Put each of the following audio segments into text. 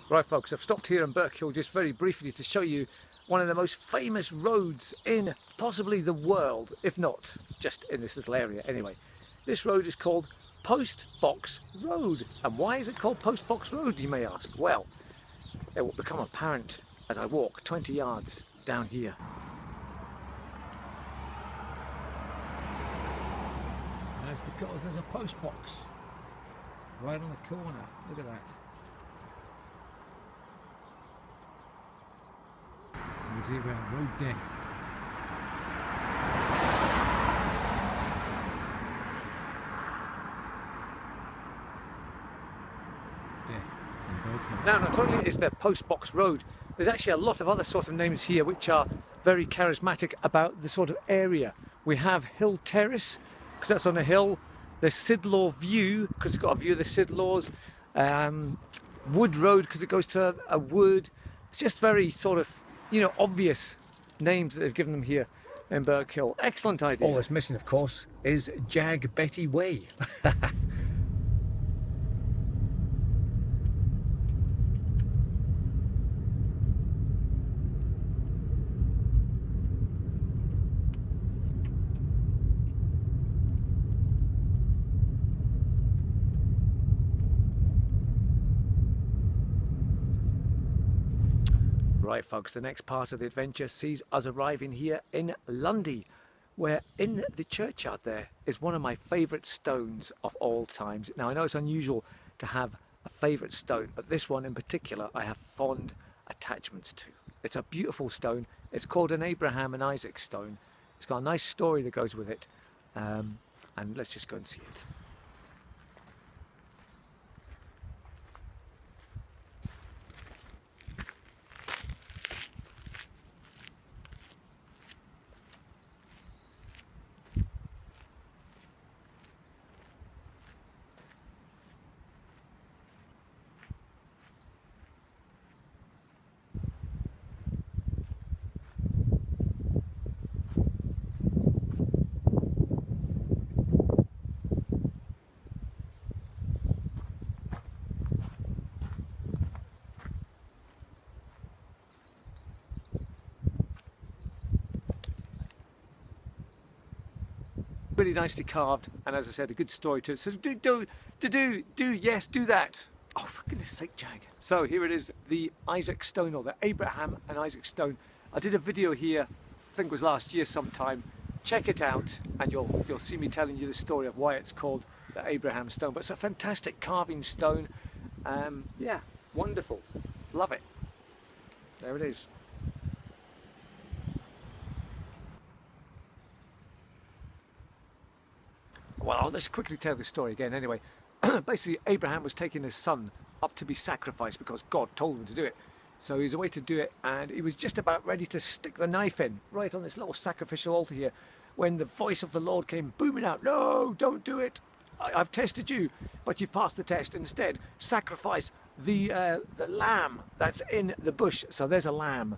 Right folks, I've stopped here in Birkhill just very briefly to show you one of the most famous roads in possibly the world, if not just in this little area anyway. This road is called Post Box Road. And why is it called Post Box Road, you may ask? Well, it will become apparent as I walk 20 yards down here. That's because there's a post box right on the corner. Look at that. Road death. Now, not only is there Post Box Road, there's actually a lot of other sort of names here which are very charismatic about the sort of area. We have Hill Terrace, because that's on a hill. There's Sidlaw View, because it's got a view of the Sidlaws. Wood Road, because it goes to a wood. It's just very sort of, you know, obvious names that they've given them here in Birkhill. Excellent idea. All that's missing, of course, is Jag Betty Way. Right folks, the next part of the adventure sees us arriving here in Lundie, where in the churchyard there is one of my favourite stones of all times. Now I know it's unusual to have a favourite stone, but this one in particular I have fond attachments to. It's a beautiful stone. It's called an Abraham and Isaac stone. It's got a nice story that goes with it, and let's just go and see it. Really nicely carved, and as I said, a good story to it. So do that. Oh, for goodness sake, Jag. So here it is, the Isaac stone, or the Abraham and Isaac stone. I did a video here, I think it was last year sometime. Check it out, and you'll see me telling you the story of why it's called the Abraham stone. But it's a fantastic carving stone. Yeah, wonderful. Love it. There it is. Well, I'll just quickly tell the story again anyway. Basically, Abraham was taking his son up to be sacrificed because God told him to do it. So he was away to do it, and he was just about ready to stick the knife in, right on this little sacrificial altar here, when the voice of the Lord came booming out, "No, don't do it. I've tested you, but you've passed the test. Instead, sacrifice the lamb that's in the bush." So there's a lamb,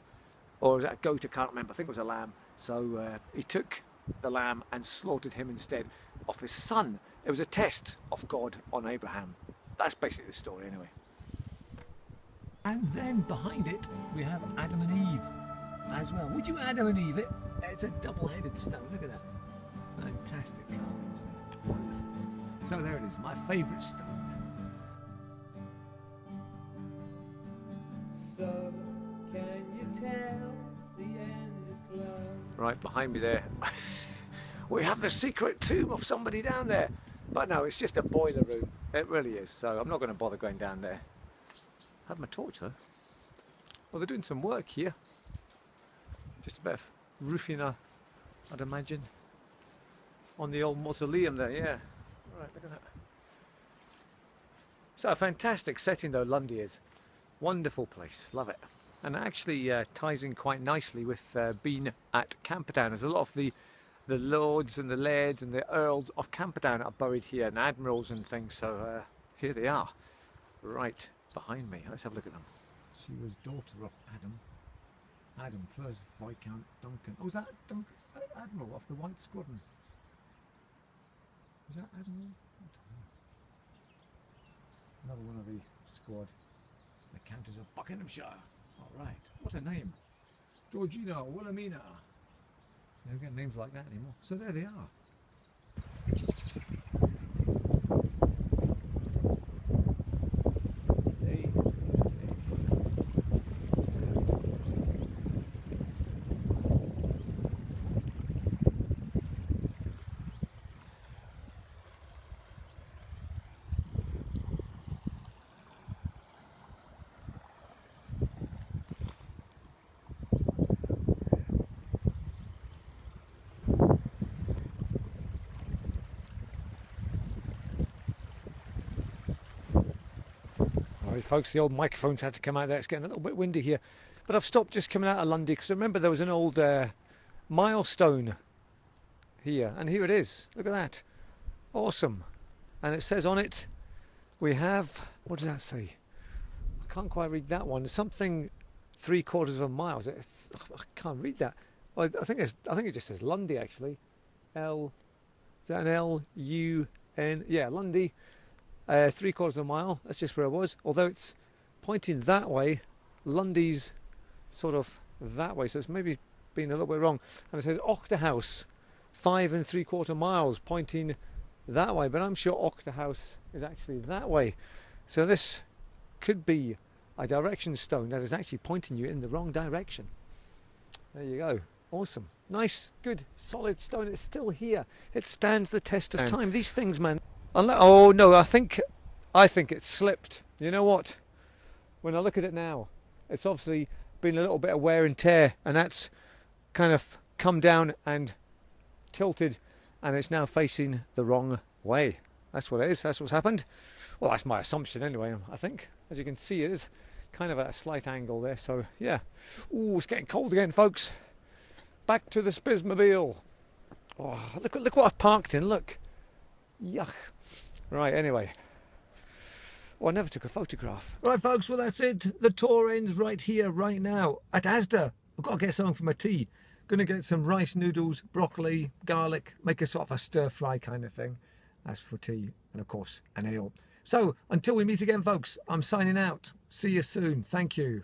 or a goat, I can't remember, I think it was a lamb. So he took the lamb and slaughtered him instead of his son. It was a test of God on Abraham. That's basically the story anyway. And then behind it we have Adam and Eve as well. Would you Adam and Eve it? It's a double-headed stone. Look at that. Fantastic carvings there. Wonderful. So there it is, my favourite stone. So can you tell the end is close? Right behind me there. We have the secret tomb of somebody down there. But no, it's just a boiler room. It really is. So I'm not going to bother going down there. I have my torch though. Well, they're doing some work here. Just a bit of roofing, I'd imagine. On the old mausoleum there, yeah. Right, look at that. So a fantastic setting though, Lundie is. Wonderful place, love it. And it actually ties in quite nicely with being at Camperdown. There's a lot of the lords and the lairds and the earls of Camperdown are buried here, and admirals and things, so here they are, right behind me. Let's have a look at them. She was daughter of Adam. Adam, first Viscount Duncan. Oh, was that Admiral of the White Squadron? Was that Admiral? I don't know. Another one of the squad. the Countess of Buckinghamshire. All right, what a name. Georgina, Wilhelmina. You don't get names like that anymore. So there they are. Alright folks, the old microphones had to come out there. It's getting a little bit windy here. But I've stopped just coming out of Lundie because I remember there was an old milestone here. And here it is. Look at that. Awesome. And it says on it, we have, what does that say? I can't quite read that one. Something 3/4 of a mile. I can't read that. Well, I think it just says Lundie actually. Is that an L-U-N? Yeah, Lundie. 3/4 of a mile, that's just where I was. Although it's pointing that way, Lundie's sort of that way, so it's maybe been a little bit wrong. And it says Ochterhouse, 5 3/4 miles, pointing that way. But I'm sure Ochterhouse is actually that way. So this could be a direction stone that is actually pointing you in the wrong direction. There you go. Awesome. Nice, good, solid stone. It's still here. It stands the test of time. These things, man. Oh no, I think it slipped. You know what? When I look at it now, it's obviously been a little bit of wear and tear, and that's kind of come down and tilted, and it's now facing the wrong way. That's what it is. That's what's happened. Well, that's my assumption anyway, I think. As you can see, it is kind of at a slight angle there, so yeah. Ooh, it's getting cold again, folks. Back to the Spismobile. Oh, look what I've parked in, look. Yuck. Right, anyway. Oh, I never took a photograph. Right, folks, well, that's it. The tour ends right here, right now, at Asda. I've got to get something for my tea. Going to get some rice noodles, broccoli, garlic, make a sort of a stir-fry kind of thing. That's for tea, and of course, an ale. So, until we meet again, folks, I'm signing out. See you soon. Thank you.